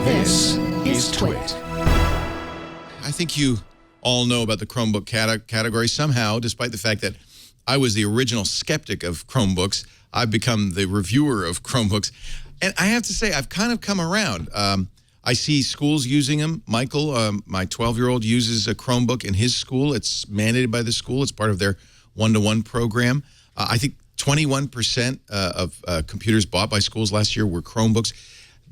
This is TWiT. I think you all know about the Chromebook category somehow, despite the fact that I was the original skeptic of Chromebooks. I've become the reviewer of Chromebooks. And I have to say, I've kind of come around. I see schools using them. Michael, my 12-year-old, uses a Chromebook in his school. It's mandated by the school. It's part of their one-to-one program. I think 21% of computers bought by schools last year were Chromebooks.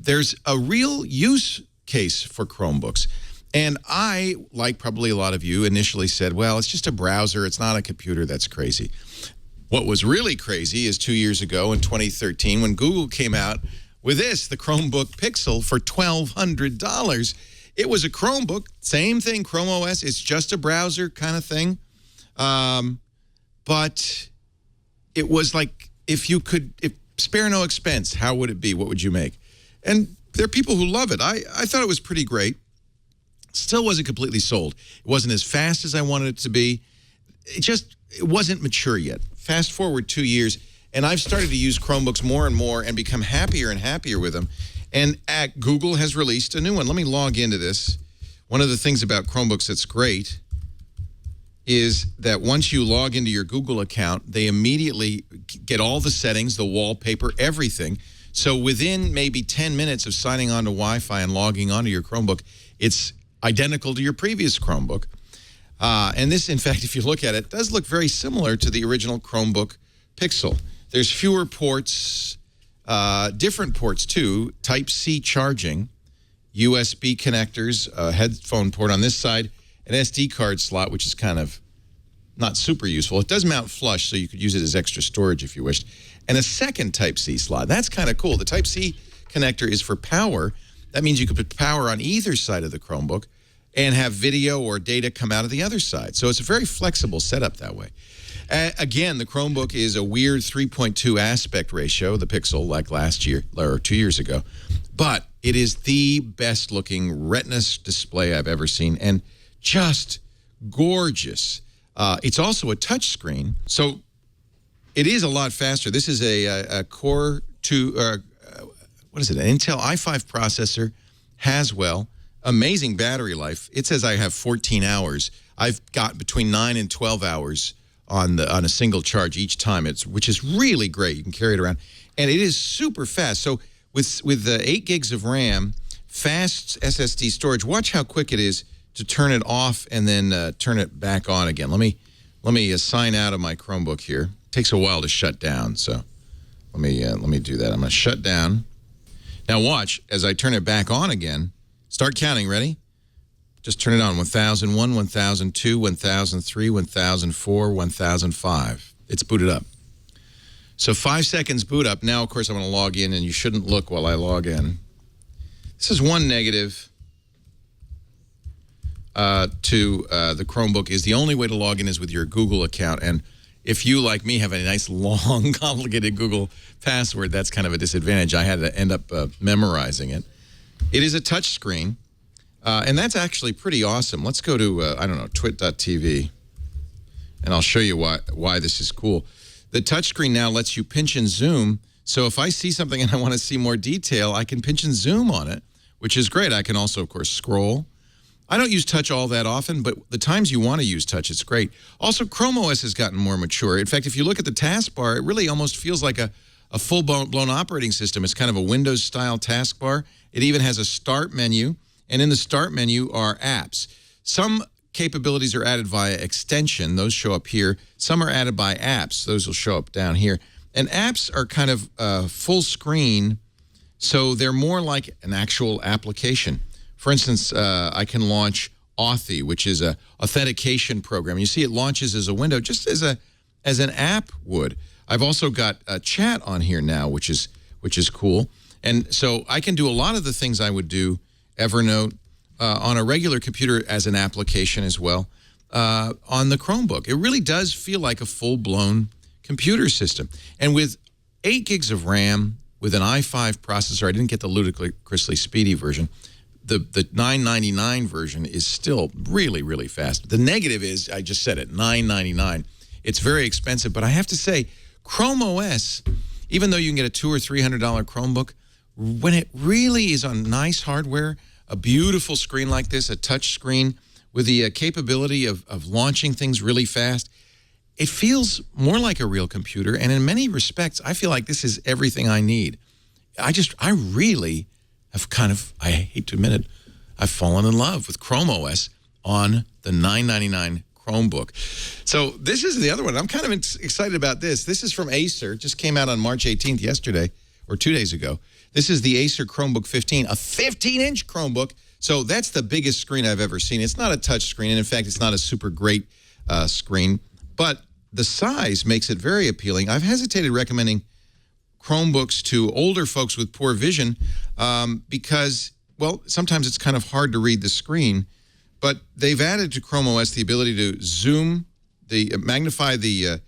There's a real use case for Chromebooks. And I, like probably a lot of you, initially said, well, it's just a browser. It's not a computer. That's crazy. What was really crazy is 2 years ago in 2013 when Google came out with this, the Chromebook Pixel, for $1,200. It was a Chromebook, same thing, Chrome OS. It's just a browser kind of thing. But it was like, if spare no expense, how would it be? What would you make? And there are people who love it. I thought it was pretty great. Still wasn't completely sold. It wasn't as fast as I wanted it to be. It wasn't mature yet. Fast forward 2 years, and I've started to use Chromebooks more and more and become happier and happier with them. And Google has released a new one. Let me log into this. One of the things about Chromebooks that's great is that once you log into your Google account, they immediately get all the settings, the wallpaper, everything. So within maybe 10 minutes of signing on to Wi-Fi and logging onto your Chromebook, it's identical to your previous Chromebook. And this, in fact, if you look at it, does look very similar to the original Chromebook Pixel. There's fewer ports, different ports too, Type-C charging, USB connectors, a headphone port on this side, an SD card slot, which is kind of not super useful. It does mount flush, so you could use it as extra storage if you wished. And a second Type-C slot. That's kind of cool. The Type-C connector is for power. That means you could put power on either side of the Chromebook and have video or data come out of the other side. So it's a very flexible setup that way. Again, the Chromebook is a weird 3.2 aspect ratio, the Pixel, like last year or 2 years ago. But it is the best looking Retina display I've ever seen, and just gorgeous. It's also a touch screen, so it is a lot faster. This is a Core 2, what is it, an Intel i5 processor, Haswell, amazing battery life. It says I have 14 hours. I've got between 9 and 12 hours on a single charge each time, which is really great. You can carry it around. And it is super fast. So with the 8 gigs of RAM, fast SSD storage, watch how quick it is to turn it off and then turn it back on again. Let me sign out of my Chromebook here. It takes a while to shut down, so let me do that. I'm going to shut down. Now watch, as I turn it back on again, start counting, ready? Just turn it on, 1001, 1002, 1003, 1004, 1005. It's booted up. So 5 seconds boot up. Now, of course, I'm going to log in, and you shouldn't look while I log in. This is one negative to the Chromebook, is the only way to log in is with your Google account. And if you, like me, have a nice, long, complicated Google password, that's kind of a disadvantage. I had to end up memorizing it. It is a touch screen, and that's actually pretty awesome. Let's go to, I don't know, twit.tv, and I'll show you why this is cool. The touchscreen now lets you pinch and zoom, so if I see something and I want to see more detail, I can pinch and zoom on it, which is great. I can also, of course, scroll. I don't use touch all that often, but the times you want to use touch, it's great. Also, Chrome OS has gotten more mature. In fact, if you look at the taskbar, it really almost feels like a full-blown operating system. It's kind of a Windows-style taskbar. It even has a start menu, and in the start menu are apps. Some capabilities are added via extension. Those show up here. Some are added by apps. Those will show up down here. And apps are kind of full screen, so they're more like an actual application. For instance, I can launch Authy, which is a authentication program. You see it launches as a window, just as an app would. I've also got a chat on here now, which is cool. And so I can do a lot of the things I would do, Evernote, on a regular computer as an application as well, on the Chromebook. It really does feel like a full-blown computer system. And with 8 gigs of RAM, with an i5 processor, I didn't get the ludicrously speedy version, the $9.99 version is still really, really fast. The negative is, I just said it, $9.99. It's very expensive, but I have to say, Chrome OS, even though you can get a $200 or $300 Chromebook, when it really is on nice hardware, a beautiful screen like this, a touch screen with the capability of launching things really fast, it feels more like a real computer. And in many respects, I feel like this is everything I need. I really have I hate to admit it, I've fallen in love with Chrome OS on the $9.99 Chromebook. So this is the other one. I'm kind of excited about this. This is from Acer. Just came out on March 18th yesterday, or 2 days ago. This is the Acer Chromebook 15, a 15-inch Chromebook. So that's the biggest screen I've ever seen. It's not a touch screen, and in fact, it's not a super great screen. But the size makes it very appealing. I've hesitated recommending Chromebooks to older folks with poor vision because, well, sometimes it's kind of hard to read the screen. But they've added to Chrome OS the ability to zoom, magnify the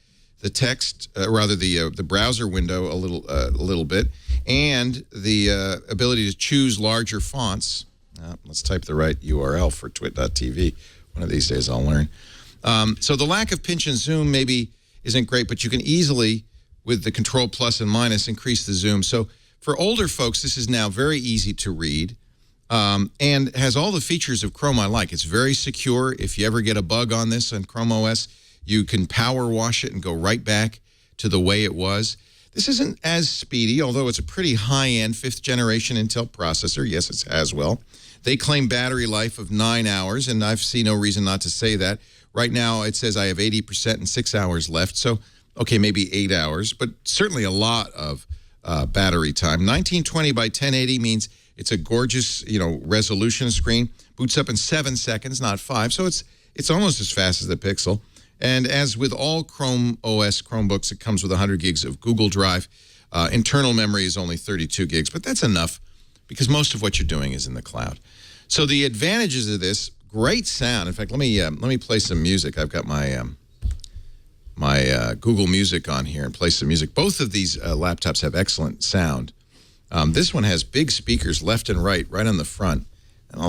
text, rather the browser window a little bit, and the ability to choose larger fonts. Let's type the right URL for twit.tv. One of these days I'll learn. So the lack of pinch and zoom maybe isn't great, but you can easily, with the Control plus and minus, increase the zoom. So for older folks, this is now very easy to read. And has all the features of Chrome I like. It's very secure. If you ever get a bug on this on Chrome OS, you can power wash it and go right back to the way it was. This isn't as speedy, although it's a pretty high-end 5th generation Intel processor. Yes, it's Haswell. They claim battery life of 9 hours, and I see no reason not to say that. Right now, it says I have 80% and 6 hours left. So, okay, maybe 8 hours, but certainly a lot of battery time. 1920 by 1080 means it's a gorgeous, resolution screen. Boots up in 7 seconds, not 5. So it's almost as fast as the Pixel. And as with all Chrome OS Chromebooks, it comes with 100 gigs of Google Drive. Internal memory is only 32 gigs, but that's enough because most of what you're doing is in the cloud. So the advantages of this, great sound. In fact, let me play some music. I've got my Google Music on here and play some music. Both of these laptops have excellent sound. This one has big speakers left and right on the front. And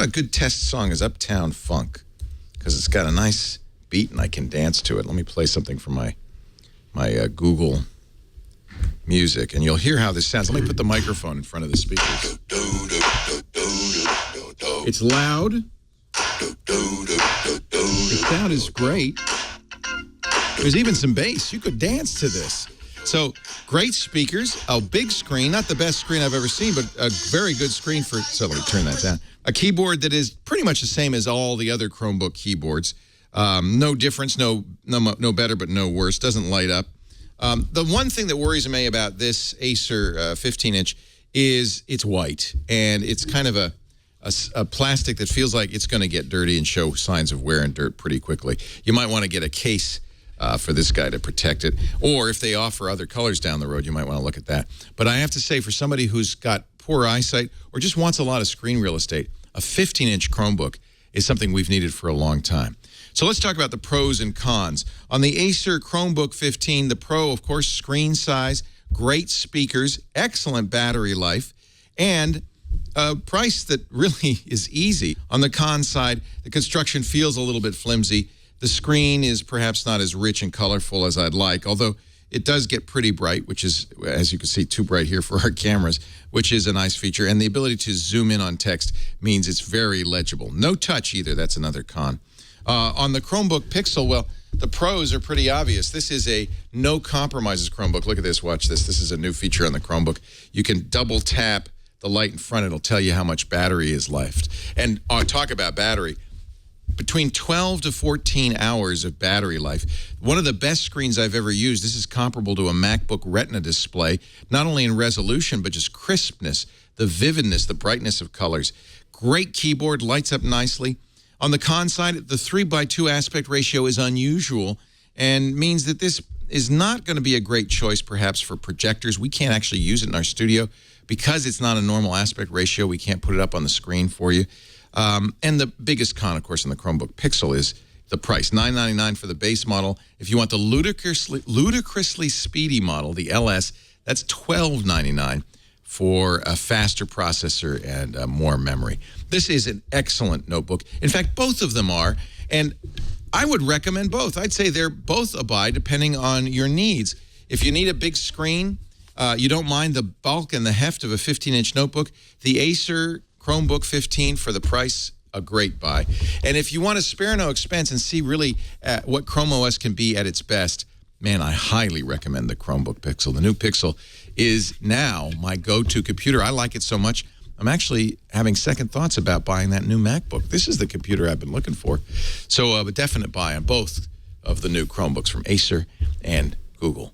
a good test song is Uptown Funk because it's got a nice beat and I can dance to it. Let me play something from my Google Music, and you'll hear how this sounds. Let me put the microphone in front of the speakers. It's loud. The sound is great. There's even some bass. You could dance to this. So great speakers, a big screen, not the best screen I've ever seen, but a very good screen for, so let me turn that down. A keyboard that is pretty much the same as all the other Chromebook keyboards. No difference, no better, but no worse. Doesn't light up. The one thing that worries me about this Acer 15-inch is it's white, and it's kind of a plastic that feels like it's going to get dirty and show signs of wear and dirt pretty quickly. You might want to get a case for this guy to protect it. Or if they offer other colors down the road, you might want to look at that. But I have to say, for somebody who's got poor eyesight or just wants a lot of screen real estate, a 15-inch Chromebook is something we've needed for a long time. So let's talk about the pros and cons. On the Acer Chromebook 15, the Pro, of course, screen size, great speakers, excellent battery life, and a price that really is easy. On the con side, the construction feels a little bit flimsy. The screen is perhaps not as rich and colorful as I'd like, although it does get pretty bright, which is, as you can see, too bright here for our cameras, which is a nice feature. And the ability to zoom in on text means it's very legible. No touch either. That's another con. On the Chromebook Pixel, well, the pros are pretty obvious. This is a no compromises Chromebook. Look at this. Watch this. This is a new feature on the Chromebook. You can double tap the light in front. It'll tell you how much battery is left. And talk about battery. Between 12 to 14 hours of battery life. One of the best screens I've ever used. This is comparable to a MacBook Retina display, not only in resolution, but just crispness, the vividness, the brightness of colors. Great keyboard, lights up nicely. On the con side, the 3:2 aspect ratio is unusual and means that this is not going to be a great choice, perhaps, for projectors. We can't actually use it in our studio because it's not a normal aspect ratio. We can't put it up on the screen for you. And the biggest con, of course, in the Chromebook Pixel is the price, $999 for the base model. If you want the ludicrously speedy model, the LS, that's $1299 for a faster processor and more memory. This is an excellent notebook. In fact, both of them are, and I would recommend both. I'd say they're both a buy depending on your needs. If you need a big screen You don't mind the bulk and the heft of a 15-inch notebook. The Acer Chromebook 15 for the price, a great buy. And if you want to spare no expense and see really what Chrome OS can be at its best, man, I highly recommend the Chromebook Pixel. The new Pixel is now my go-to computer. I like it so much, I'm actually having second thoughts about buying that new MacBook. This is the computer I've been looking for. So a definite buy on both of the new Chromebooks from Acer and Google.